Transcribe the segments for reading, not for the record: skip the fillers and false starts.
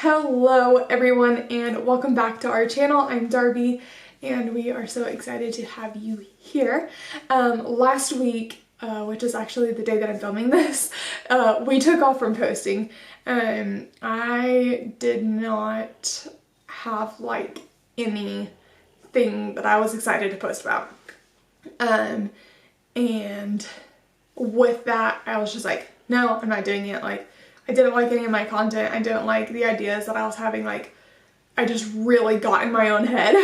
Hello everyone and welcome back to our channel. I'm Darby and we are so excited to have you here. Last week, which is actually the day that I'm filming this, we took off from posting. I did not have like anything that I was excited to post about. And with that, I was just like, no, I'm not doing it. Like, I didn't like any of my content. I didn't like the ideas that I was having. Like, I just really got in my own head.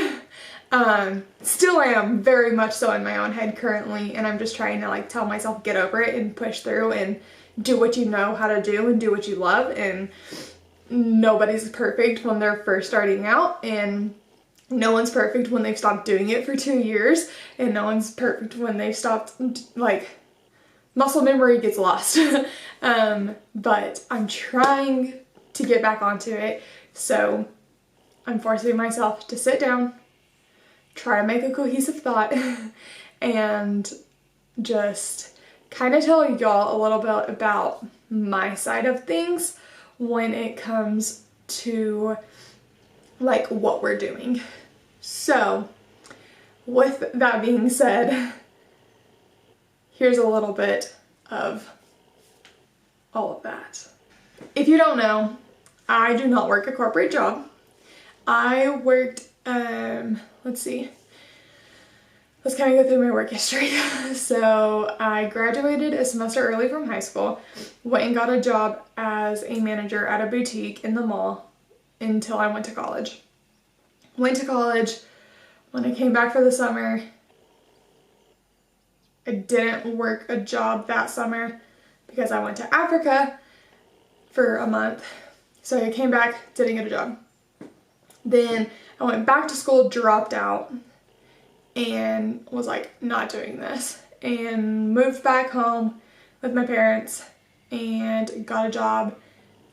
Still am very much so in my own head currently, and I'm just trying to like tell myself get over it and push through and do what you know how to do and do what you love. And nobody's perfect when they're first starting out, and no one's perfect when they've stopped doing it for 2 years, and no one's perfect when they've stopped, like, muscle memory gets lost. But I'm trying to get back onto it, so I'm forcing myself to sit down, try to make a cohesive thought, and just kind of tell y'all a little bit about my side of things when it comes to like what we're doing. So with that being said, here's a little bit of all of that. If you don't know, I do not work a corporate job. I worked, let's see, let's kind of go through my work history. So I graduated a semester early from high school, went and got a job as a manager at a boutique in the mall until I went to college. Went to college. When I came back for the summer, I didn't work a job that summer because I went to Africa for a month. So I came back, didn't get a job. Then I went back to school, dropped out, and was like not doing this. And moved back home with my parents and got a job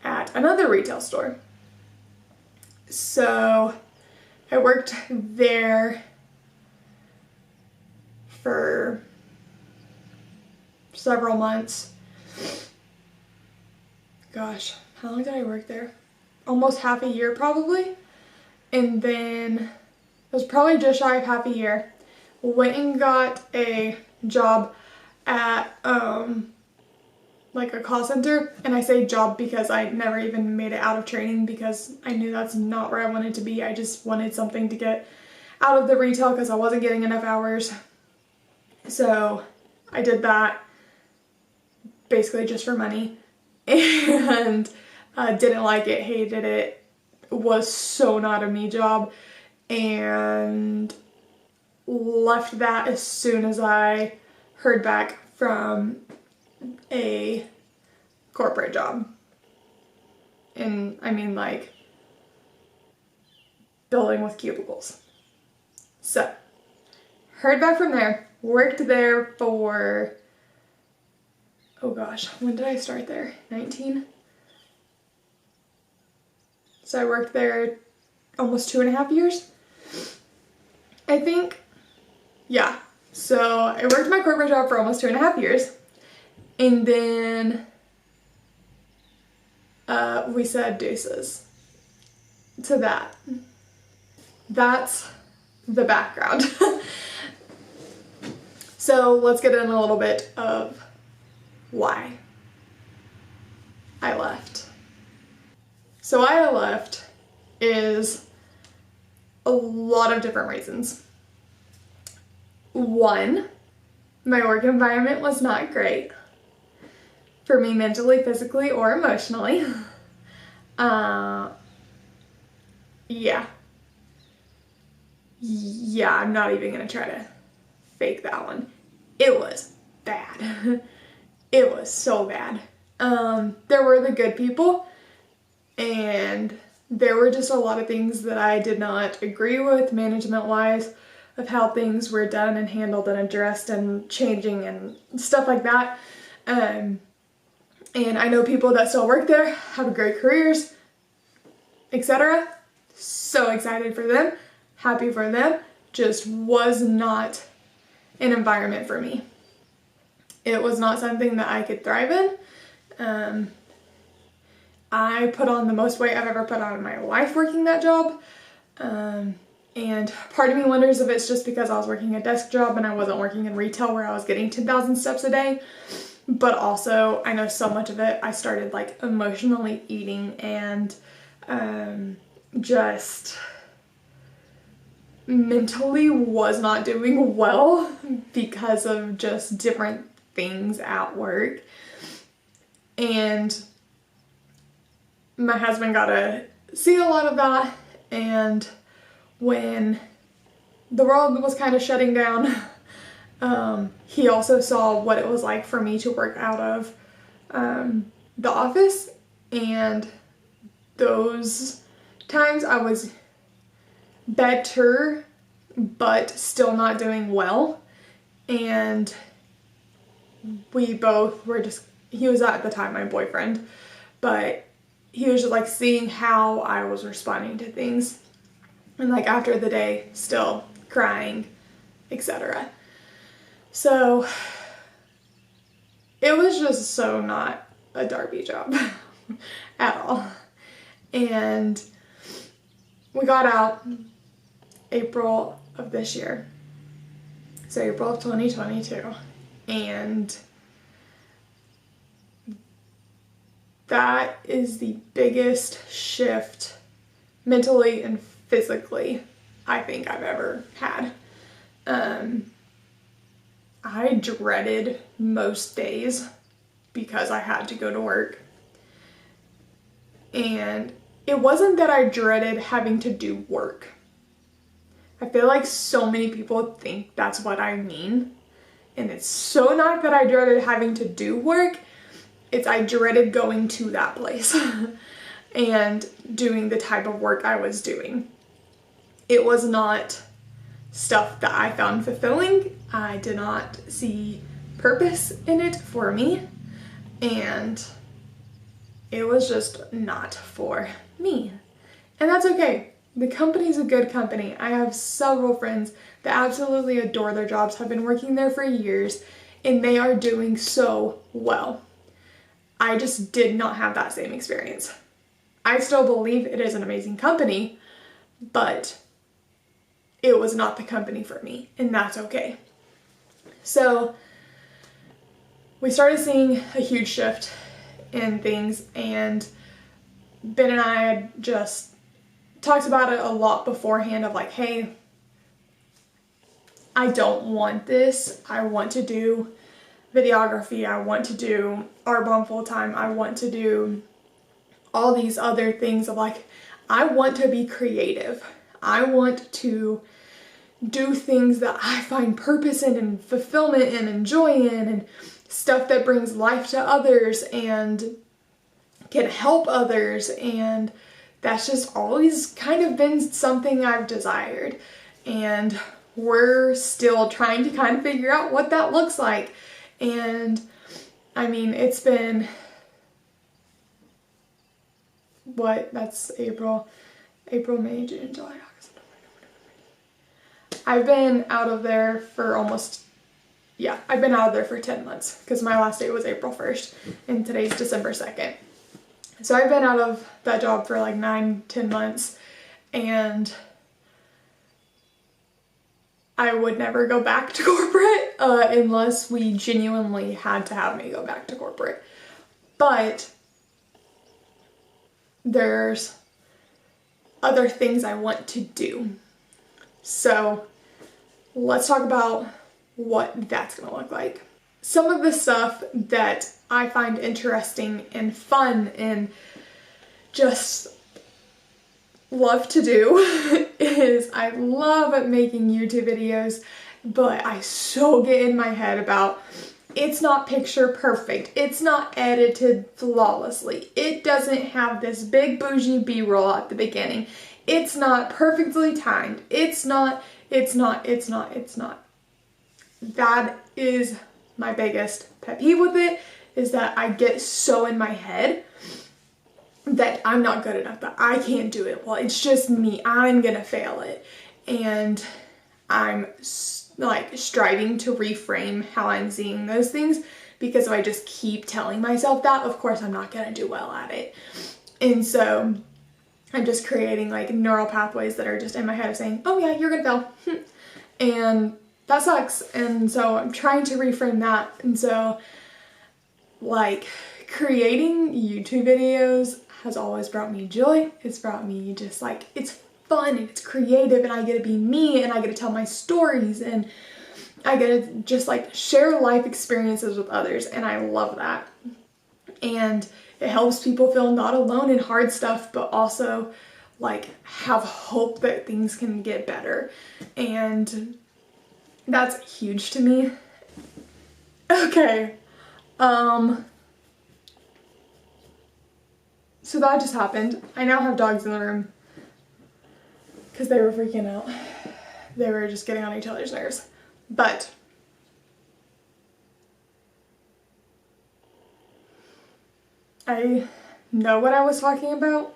at another retail store. So I worked there for several months. Gosh, how long did I work there? Almost half a year probably. And then it was probably just shy of half a year. Went and got a job at like a call center, and I say job because I never even made it out of training because I knew that's not where I wanted to be. I just wanted something to get out of the retail because I wasn't getting enough hours. So I did that basically just for money, and didn't like it, hated it, was so not a me job, and left that as soon as I heard back from a corporate job. And I mean like building with cubicles. So heard back from there, worked there for, oh gosh, when did I start there? 19? So I worked there almost 2.5 years, I think. Yeah, so I worked my corporate job for almost 2.5 years, and then we said deuces to that. That's the background. So let's get in a little bit of why I left. So why I left is a lot of different reasons. One, my work environment was not great for me mentally, physically, or emotionally. Yeah, I'm not even gonna try to fake that one. It was bad. It was so bad. There were the good people, and there were just a lot of things that I did not agree with management-wise, of how things were done and handled and addressed and changing and stuff like that. And I know people that still work there, have great careers, etc. So excited for them, happy for them. Just was not an environment for me. It was not something that I could thrive in. I put on the most weight I've ever put on in my life working that job. And part of me wonders if it's just because I was working a desk job and I wasn't working in retail where I was getting 10,000 steps a day. But also, I know so much of it, I started like emotionally eating and just mentally was not doing well because of just different things at work. And my husband got to see a lot of that, and when the world was kind of shutting down, he also saw what it was like for me to work out of the office, and those times I was better but still not doing well, and we both were just, he was at the time my boyfriend, but he was just like seeing how I was responding to things, and like after the day still crying, etc. So it was just so not a Darby job at all. And we got out April of this year, so April of 2022, and that is the biggest shift mentally and physically I think I've ever had. I dreaded most days because I had to go to work. And it wasn't that I dreaded having to do work. I feel like so many people think that's what I mean. And it's so not that I dreaded having to do work. It's I dreaded going to that place and doing the type of work I was doing. It was not stuff that I found fulfilling. I did not see purpose in it for me, and it was just not for me. And that's okay. The company's a good company. I have several friends that absolutely adore their jobs, have been working there for years, and they are doing so well. I just did not have that same experience. I still believe it is an amazing company, but it was not the company for me, and that's okay. So we started seeing a huge shift in things, and Ben and I had just talked about it a lot beforehand of like, hey, I don't want this. I want to do videography. I want to do art bomb full time. I want to do all these other things of like, I want to be creative. I want to do things that I find purpose in and fulfillment and enjoy in, and stuff that brings life to others and can help others. And that's just always kind of been something I've desired. And we're still trying to kind of figure out what that looks like. And I mean, it's been, that's April, May, June, July, August. I've been out of there for I've been out of there for 10 months because my last day was April 1st and today's December 2nd. So I've been out of that job for like 9-10 months, and I would never go back to corporate unless we genuinely had to have me go back to corporate. But there's other things I want to do. So let's talk about what that's going to look like. Some of the stuff that I find interesting and fun and just love to do is I love making YouTube videos, but I so get in my head about it's not picture perfect. It's not edited flawlessly. It doesn't have this big bougie B-roll at the beginning. It's not perfectly timed. It's not. That is my biggest pet peeve with it, is that I get so in my head that I'm not good enough, that I can't do it. Well, it's just me. I'm gonna fail it. And I'm like striving to reframe how I'm seeing those things, because if I just keep telling myself that, of course I'm not gonna do well at it. And so I'm just creating like neural pathways that are just in my head of saying, oh yeah, you're gonna fail. And that sucks. And so I'm trying to reframe that. And so like creating YouTube videos has always brought me joy. It's brought me just like, it's fun and it's creative and I get to be me and I get to tell my stories and I get to just like share life experiences with others, and I love that. And it helps people feel not alone in hard stuff, but also like have hope that things can get better. And that's huge to me. Okay. So that just happened. I now have dogs in the room because they were freaking out. They were just getting on each other's nerves. But I know what I was talking about.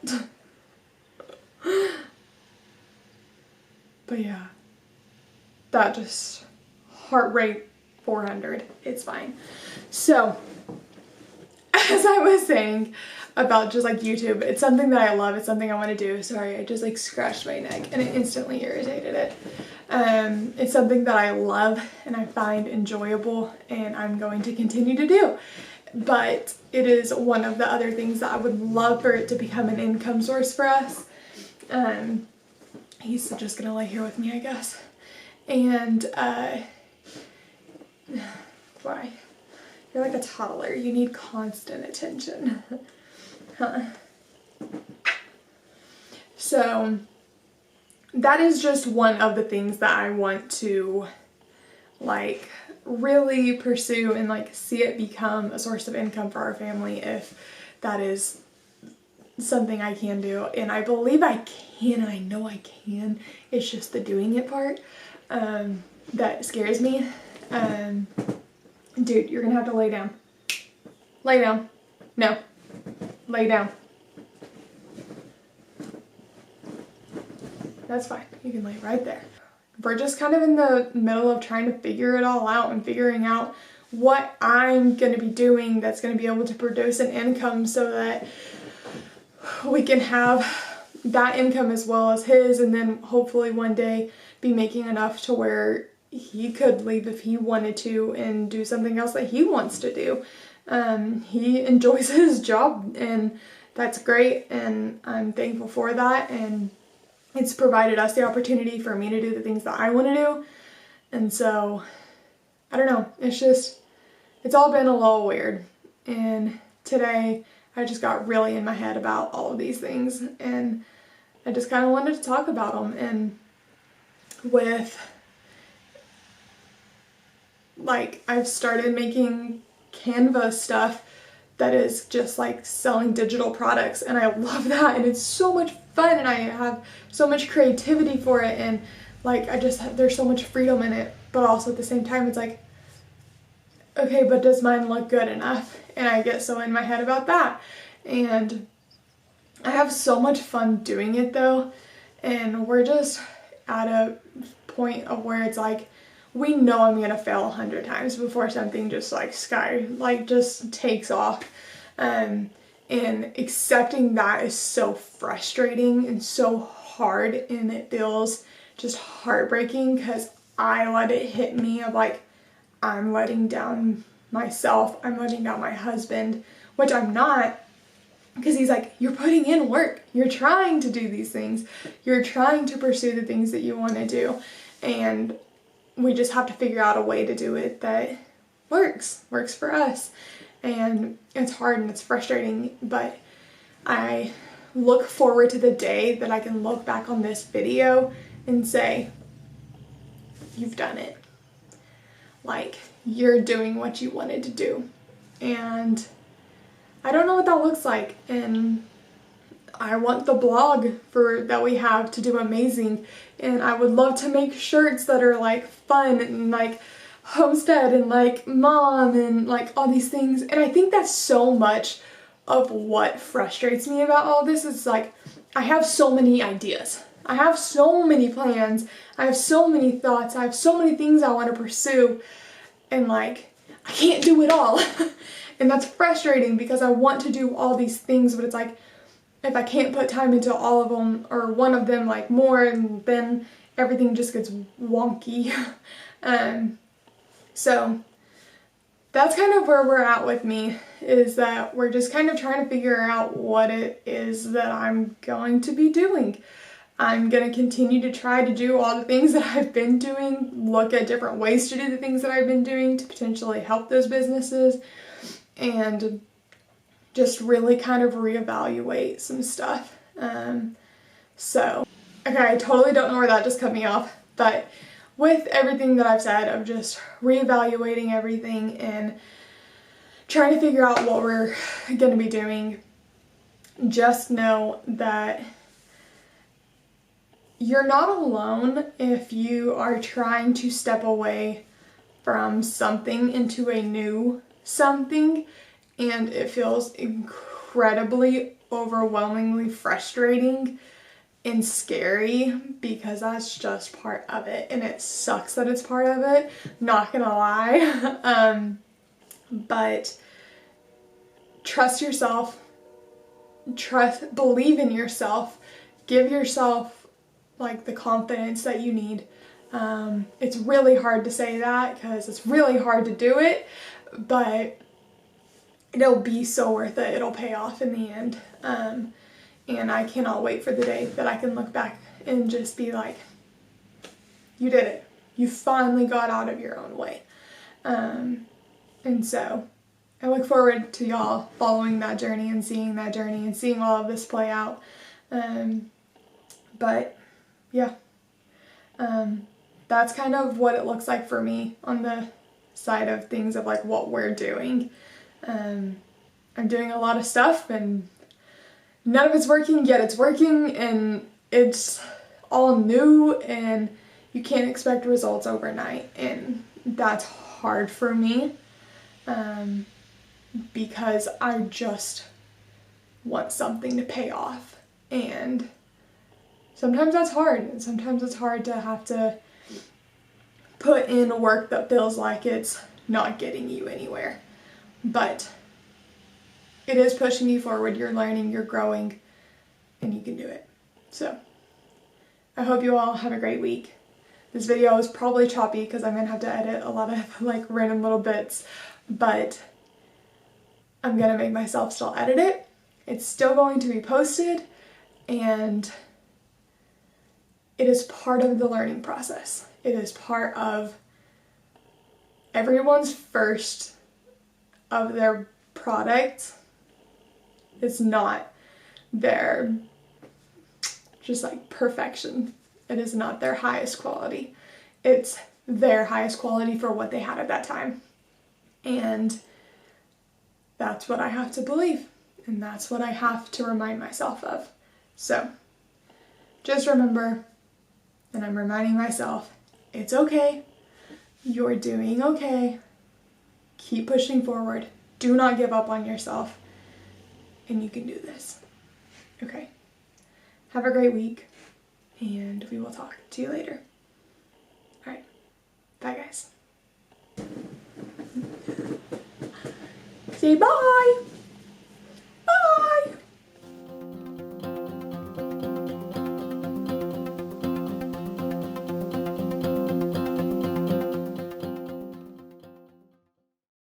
But yeah, that just heart rate 400. It's fine. So as I was saying about just like YouTube, it's something that I love. It's something I want to do. Sorry, I just like scratched my neck and it instantly irritated it. It's something that I love and I find enjoyable and I'm going to continue to do. But it is one of the other things that I would love for it to become an income source for us. He's just gonna lay here with me, I guess. And why? You're like a toddler. You need constant attention. Huh. So that is just one of the things that I want to like really pursue and like see it become a source of income for our family, if that is something I can do. And I believe I can, and I know I can. It's just the doing it part that scares me. Dude, you're gonna have to lay down. Lay down. No. Lay down. That's fine. You can lay right there. We're just kind of in the middle of trying to figure it all out and figuring out what I'm going to be doing that's going to be able to produce an income so that we can have that income as well as his, and then hopefully one day be making enough to where he could leave if he wanted to and do something else that he wants to do. He enjoys his job and that's great, and I'm thankful for that, and it's provided us the opportunity for me to do the things that I want to do. And so, I don't know, it's all been a little weird. And today, I just got really in my head about all of these things. And I just kind of wanted to talk about them. And with, like, I've started making Canva stuff that is just like selling digital products, and I love that, and it's so much fun, and I have so much creativity for it, and like there's so much freedom in it, but also at the same time it's like, okay, but does mine look good enough? And I get so in my head about that, and I have so much fun doing it though, and we're just at a point of where it's like, we know I'm gonna fail 100 times before something just like just takes off. And accepting that is so frustrating and so hard, and it feels just heartbreaking because I let it hit me of like, I'm letting down myself, I'm letting down my husband, which I'm not, because he's like, you're putting in work, you're trying to do these things, you're trying to pursue the things that you want to do, and we just have to figure out a way to do it that works for us. And it's hard and it's frustrating, but I look forward to the day that I can look back on this video and say, you've done it. Like, you're doing what you wanted to do. And I don't know what that looks like, and I want the blog that we have to do amazing, and I would love to make shirts that are like fun and like homestead and like mom and like all these things. And I think that's so much of what frustrates me about all this is like, I have so many ideas, I have so many plans, I have so many thoughts, I have so many things I want to pursue, and like I can't do it all. And that's frustrating because I want to do all these things, but it's like, if I can't put time into all of them or one of them like more, and then everything just gets wonky. So that's kind of where we're at with me, is that we're just kind of trying to figure out what it is that I'm going to be doing. I'm going to continue to try to do all the things that I've been doing, look at different ways to do the things that I've been doing to potentially help those businesses, and just really kind of reevaluate some stuff. So, okay, I totally don't know where that just cut me off, but with everything that I've said of just reevaluating everything and trying to figure out what we're going to be doing, just know that you're not alone if you are trying to step away from something into a new something, and it feels incredibly, overwhelmingly frustrating and scary, because that's just part of it, and it sucks that it's part of it, not gonna lie. But trust yourself, believe in yourself, give yourself like the confidence that you need. It's really hard to say that because it's really hard to do it, but it'll be so worth it. It'll pay off in the end. And I cannot wait for the day that I can look back and just be like, you did it. You finally got out of your own way. And so I look forward to y'all following that journey and seeing all of this play out. But yeah, that's kind of what it looks like for me on the side of things of like what we're doing. I'm doing a lot of stuff and none of it's working, yet it's working, and it's all new, and you can't expect results overnight, and that's hard for me, because I just want something to pay off, and sometimes that's hard, and sometimes it's hard to have to put in work that feels like it's not getting you anywhere, but it is pushing you forward, you're learning, you're growing, and you can do it. So, I hope you all have a great week. This video is probably choppy because I'm going to have to edit a lot of like random little bits, but I'm going to make myself still edit it. It's still going to be posted, and it is part of the learning process. It is part of everyone's first of their product. It's not their just like perfection. It is not their highest quality. It's their highest quality for what they had at that time. And that's what I have to believe. And that's what I have to remind myself of. So just remember, and I'm reminding myself, it's okay. You're doing okay. Keep pushing forward. Do not give up on yourself. And you can do this. Okay. Have a great week, and we will talk to you later. All right. Bye, guys. Say bye.